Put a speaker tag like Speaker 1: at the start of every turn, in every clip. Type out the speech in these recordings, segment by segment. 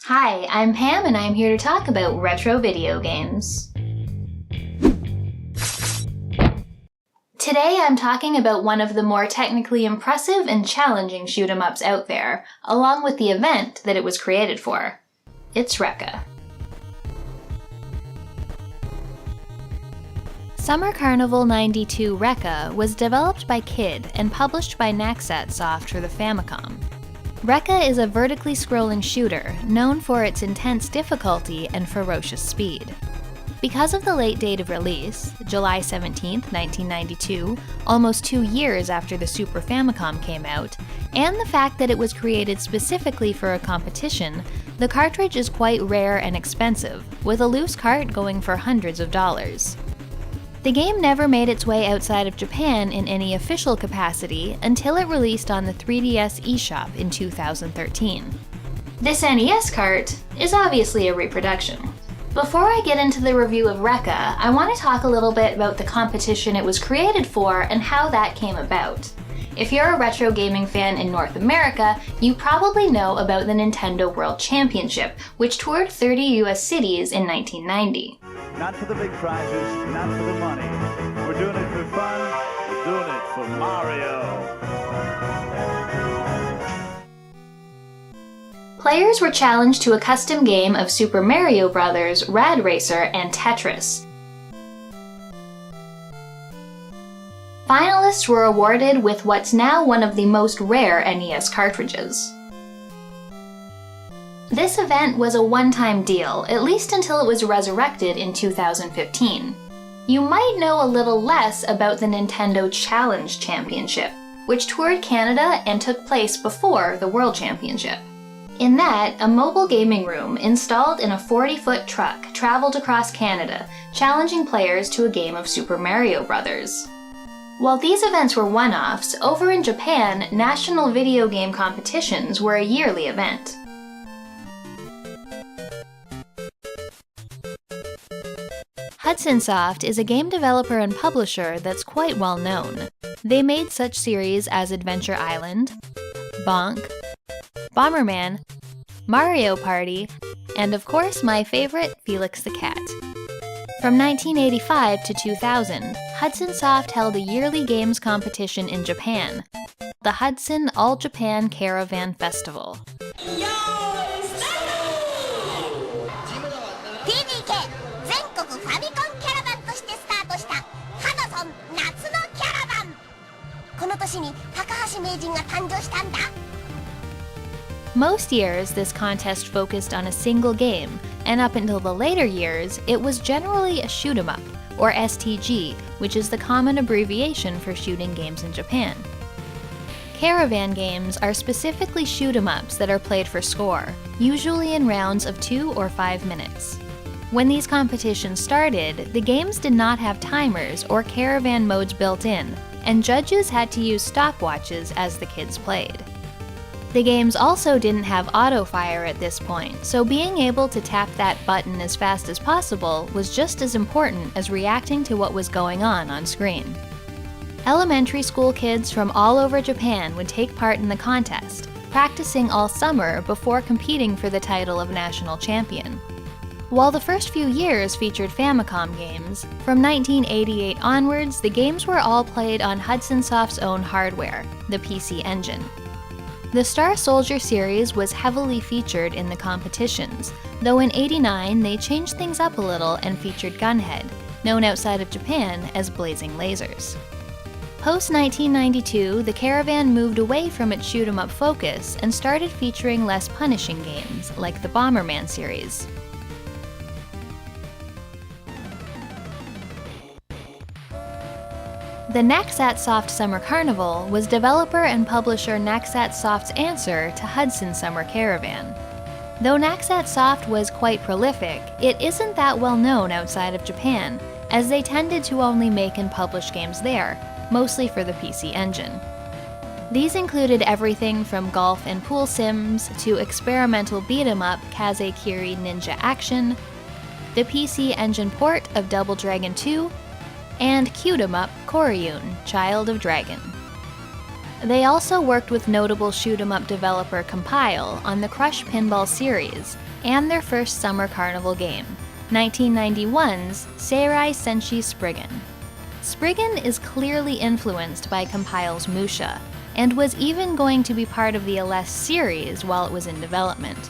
Speaker 1: Hi, I'm Pam and I'm here to talk about retro video games. Today I'm talking about one of the more technically impressive and challenging shoot-'em-ups out there, along with the event that it was created for. It's Recca. Summer Carnival 92 Recca was developed by Kid and published by Naxat Soft for the Famicom. Recca is a vertically scrolling shooter known for its intense difficulty and ferocious speed. Because of the late date of release, July 17, 1992, almost 2 years after the Super Famicom came out, and the fact that it was created specifically for a competition, the cartridge is quite rare and expensive, with a loose cart going for hundreds of dollars. The game never made its way outside of Japan in any official capacity until it released on the 3DS eShop in 2013. This NES cart is obviously a reproduction. Before I get into the review of Recca, I want to talk a little bit about the competition it was created for and how that came about. If you're a retro gaming fan in North America, you probably know about the Nintendo World Championship, which toured 30 US cities in 1990.
Speaker 2: Not for the big prizes, not for the money. We're doing it for fun, we're doing it for Mario.
Speaker 1: Players were challenged to a custom game of Super Mario Bros., Rad Racer, and Tetris. Finalists were awarded with what's now one of the most rare NES cartridges. This event was a one-time deal, at least until it was resurrected in 2015. You might know a little less about the Nintendo Challenge Championship, which toured Canada and took place before the World Championship. In that, a mobile gaming room installed in a 40-foot truck traveled across Canada, challenging players to a game of Super Mario Bros. While these events were one-offs, over in Japan, national video game competitions were a yearly event. Hudson Soft is a game developer and publisher that's quite well known. They made such series as Adventure Island, Bonk, Bomberman, Mario Party, and of course my favorite, Felix the Cat. From 1985 to 2000, Hudson Soft held a yearly games competition in Japan, the Hudson All-Japan Caravan Festival. Most years, this contest focused on a single game, and up until the later years, it was generally a shoot-'em-up, or STG, which is the common abbreviation for shooting games in Japan. Caravan games are specifically shoot-'em-ups that are played for score, usually in rounds of 2 or 5 minutes. When these competitions started, the games did not have timers or caravan modes built in, and judges had to use stopwatches as the kids played. The games also didn't have auto-fire at this point, so being able to tap that button as fast as possible was just as important as reacting to what was going on screen. Elementary school kids from all over Japan would take part in the contest, practicing all summer before competing for the title of national champion. While the first few years featured Famicom games, from 1988 onwards the games were all played on Hudson Soft's own hardware, the PC Engine. The Star Soldier series was heavily featured in the competitions, though in '89 they changed things up a little and featured Gunhead, known outside of Japan as Blazing Lasers. Post-1992, the Caravan moved away from its shoot-'em-up focus and started featuring less punishing games, like the Bomberman series. The Naxat Soft Summer Carnival was developer and publisher Naxat Soft's answer to Hudson Summer Caravan. Though Naxat Soft was quite prolific, it isn't that well known outside of Japan, as they tended to only make and publish games there, mostly for the PC Engine. These included everything from golf and pool sims to experimental beat-em-up Kazekiri Ninja Action, the PC Engine port of Double Dragon 2, and cute-em-up Koryun, Child of Dragon. They also worked with notable shoot-'em-up developer Compile on the Crush Pinball series and their first Summer Carnival game, 1991's Seirai Senshi Spriggan. Spriggan is clearly influenced by Compile's Musha, and was even going to be part of the LS series while it was in development.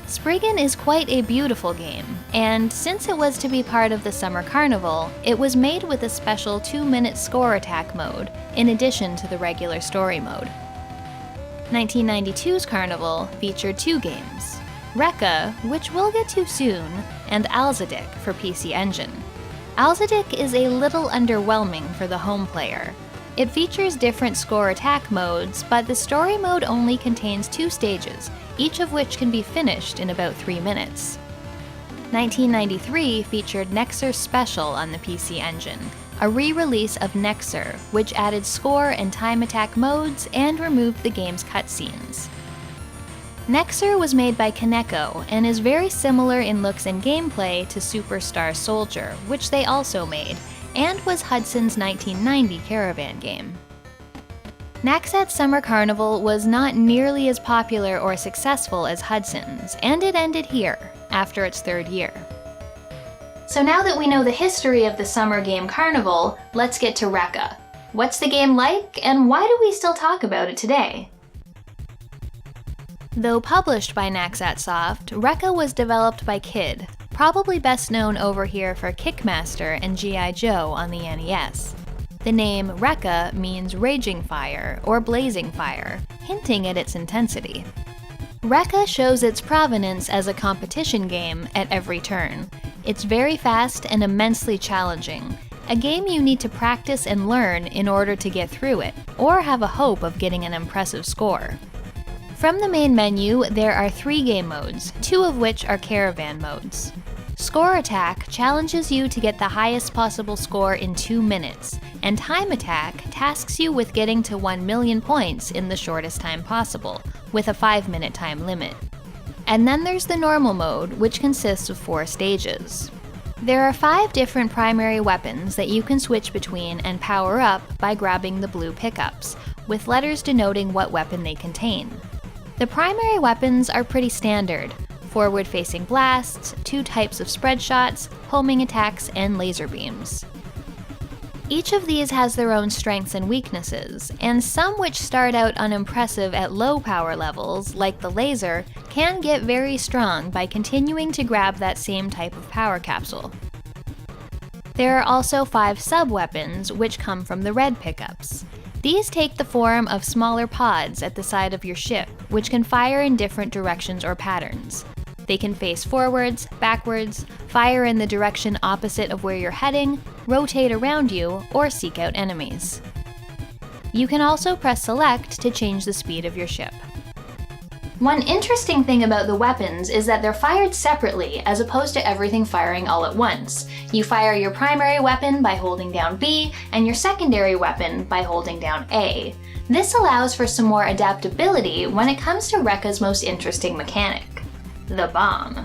Speaker 1: Spriggan is quite a beautiful game, and since it was to be part of the Summer Carnival, it was made with a special 2-minute score attack mode, in addition to the regular story mode. 1992's Carnival featured 2 games, Recca, which we'll get to soon, and Alzadik for PC Engine. Alzadik is a little underwhelming for the home player. It features different score attack modes, but the story mode only contains 2 stages, each of which can be finished in about 3 minutes. 1993 featured Nexer Special on the PC Engine, a re-release of Nexer, which added score and time attack modes and removed the game's cutscenes. Nexer was made by Kaneko and is very similar in looks and gameplay to Superstar Soldier, which they also made, and was Hudson's 1990 Caravan game. Naxat's Summer Carnival was not nearly as popular or successful as Hudson's, and it ended here, after its 3rd year. So now that we know the history of the summer game Carnival, let's get to Recca. What's the game like, and why do we still talk about it today? Though published by Naxat Soft, Recca was developed by Kid, probably best known over here for Kickmaster and G.I. Joe on the NES. The name Recca means raging fire or blazing fire, hinting at its intensity. Recca shows its provenance as a competition game at every turn. It's very fast and immensely challenging, a game you need to practice and learn in order to get through it, or have a hope of getting an impressive score. From the main menu, there are 3 game modes, 2 of which are caravan modes. Score Attack challenges you to get the highest possible score in 2 minutes, and Time Attack tasks you with getting to 1 million points in the shortest time possible, with a 5-minute time limit. And then there's the normal mode, which consists of 4 stages. There are 5 different primary weapons that you can switch between and power up by grabbing the blue pickups, with letters denoting what weapon they contain. The primary weapons are pretty standard: forward-facing blasts, 2 types of spread shots, homing attacks, and laser beams. Each of these has their own strengths and weaknesses, and some which start out unimpressive at low power levels, like the laser, can get very strong by continuing to grab that same type of power capsule. There are also 5 sub-weapons which come from the red pickups. These take the form of smaller pods at the side of your ship, which can fire in different directions or patterns. They can face forwards, backwards, fire in the direction opposite of where you're heading, rotate around you, or seek out enemies. You can also press select to change the speed of your ship. One interesting thing about the weapons is that they're fired separately as opposed to everything firing all at once. You fire your primary weapon by holding down B and your secondary weapon by holding down A. This allows for some more adaptability when it comes to Recca's most interesting mechanic: the bomb.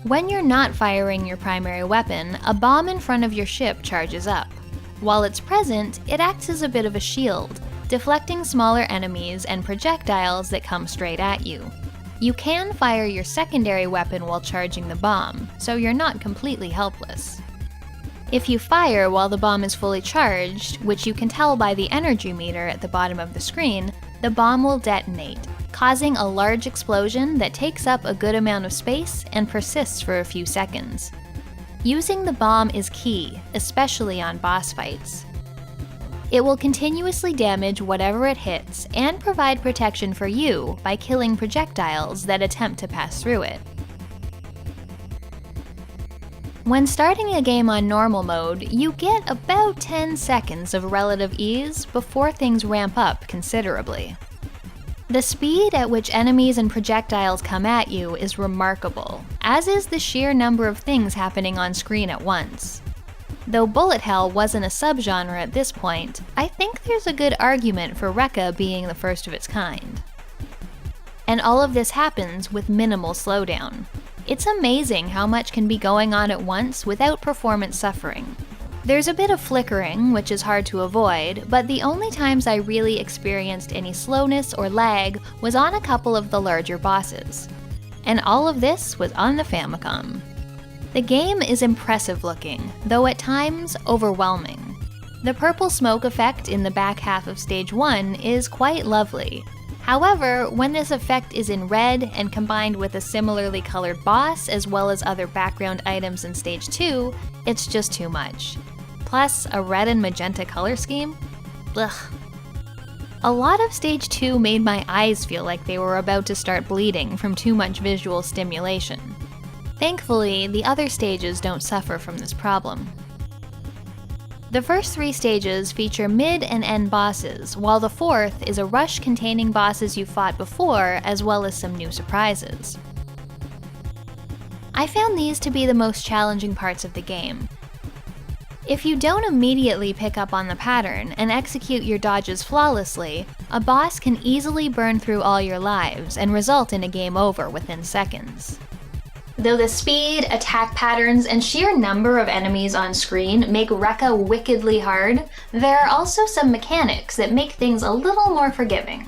Speaker 1: When you're not firing your primary weapon, a bomb in front of your ship charges up. While it's present, it acts as a bit of a shield, deflecting smaller enemies and projectiles that come straight at you. You can fire your secondary weapon while charging the bomb, so you're not completely helpless. If you fire while the bomb is fully charged, which you can tell by the energy meter at the bottom of the screen, the bomb will detonate, causing a large explosion that takes up a good amount of space and persists for a few seconds. Using the bomb is key, especially on boss fights. It will continuously damage whatever it hits and provide protection for you by killing projectiles that attempt to pass through it. When starting a game on normal mode, you get about 10 seconds of relative ease before things ramp up considerably. The speed at which enemies and projectiles come at you is remarkable, as is the sheer number of things happening on screen at once. Though bullet hell wasn't a subgenre at this point, I think there's a good argument for Recca being the first of its kind. And all of this happens with minimal slowdown. It's amazing how much can be going on at once without performance suffering. There's a bit of flickering, which is hard to avoid, but the only times I really experienced any slowness or lag was on a couple of the larger bosses. And all of this was on the Famicom. The game is impressive looking, though at times overwhelming. The purple smoke effect in the back half of Stage 1 is quite lovely. However, when this effect is in red and combined with a similarly colored boss as well as other background items in Stage 2, it's just too much. Plus, a red and magenta color scheme? Ugh. A lot of Stage 2 made my eyes feel like they were about to start bleeding from too much visual stimulation. Thankfully, the other stages don't suffer from this problem. The first 3 stages feature mid and end bosses, while the 4th is a rush containing bosses you fought before, as well as some new surprises. I found these to be the most challenging parts of the game. If you don't immediately pick up on the pattern and execute your dodges flawlessly, a boss can easily burn through all your lives and result in a game over within seconds. Though the speed, attack patterns, and sheer number of enemies on screen make Recca wickedly hard, there are also some mechanics that make things a little more forgiving.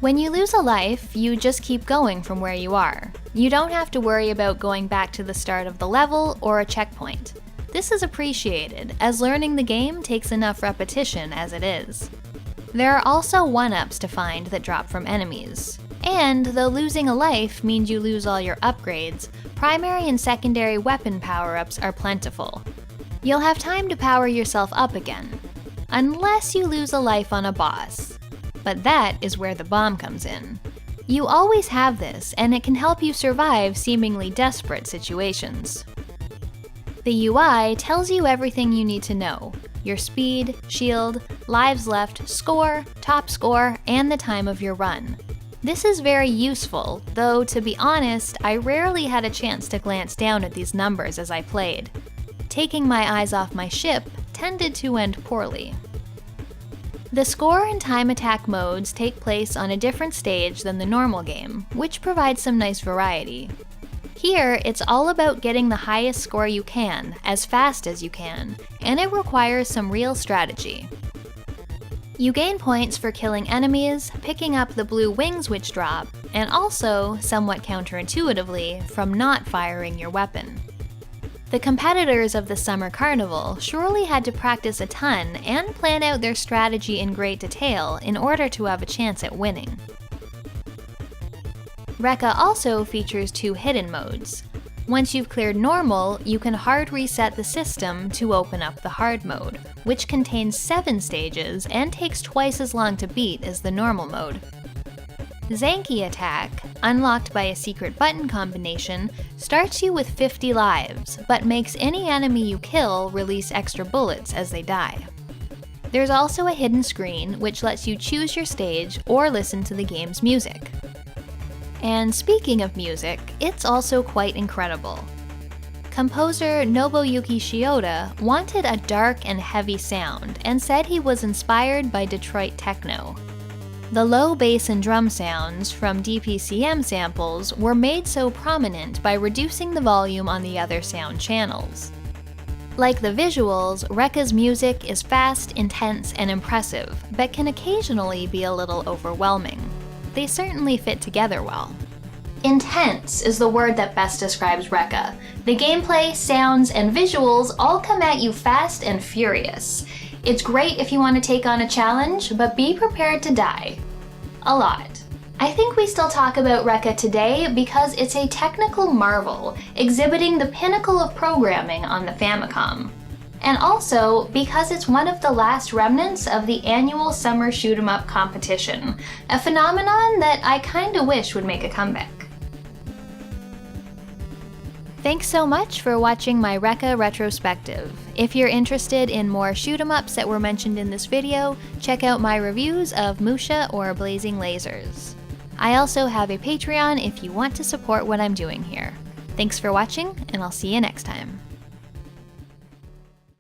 Speaker 1: When you lose a life, you just keep going from where you are. You don't have to worry about going back to the start of the level or a checkpoint. This is appreciated, as learning the game takes enough repetition as it is. There are also 1-ups to find that drop from enemies. And though losing a life means you lose all your upgrades, primary and secondary weapon power-ups are plentiful. You'll have time to power yourself up again, unless you lose a life on a boss. But that is where the bomb comes in. You always have this, and it can help you survive seemingly desperate situations. The UI tells you everything you need to know: your speed, shield, lives left, score, top score, and the time of your run. This is very useful, though to be honest, I rarely had a chance to glance down at these numbers as I played. Taking my eyes off my ship tended to end poorly. The score and time attack modes take place on a different stage than the normal game, which provides some nice variety. Here, it's all about getting the highest score you can, as fast as you can, and it requires some real strategy. You gain points for killing enemies, picking up the blue wings which drop, and also, somewhat counterintuitively, from not firing your weapon. The competitors of the Summer Carnival surely had to practice a ton and plan out their strategy in great detail in order to have a chance at winning. Recca also features 2 hidden modes. Once you've cleared normal, you can hard reset the system to open up the hard mode, which contains 7 stages and takes twice as long to beat as the normal mode. Zanky Attack, unlocked by a secret button combination, starts you with 50 lives, but makes any enemy you kill release extra bullets as they die. There's also a hidden screen, which lets you choose your stage or listen to the game's music. And speaking of music, it's also quite incredible. Composer Nobuyuki Shioda wanted a dark and heavy sound and said he was inspired by Detroit techno. The low bass and drum sounds from DPCM samples were made so prominent by reducing the volume on the other sound channels. Like the visuals, Recca's music is fast, intense, and impressive, but can occasionally be a little overwhelming. They certainly fit together well. Intense is the word that best describes Recca. The gameplay, sounds, and visuals all come at you fast and furious. It's great if you want to take on a challenge, but be prepared to die. A lot. I think we still talk about Recca today because it's a technical marvel, exhibiting the pinnacle of programming on the Famicom. And also because it's one of the last remnants of the annual summer shoot-'em-up competition, a phenomenon that I kinda wish would make a comeback. Thanks so much for watching my Recca retrospective. If you're interested in more shoot-'em-ups that were mentioned in this video, check out my reviews of Musha or Blazing Lasers. I also have a Patreon if you want to support what I'm doing here. Thanks for watching, and I'll see you next time.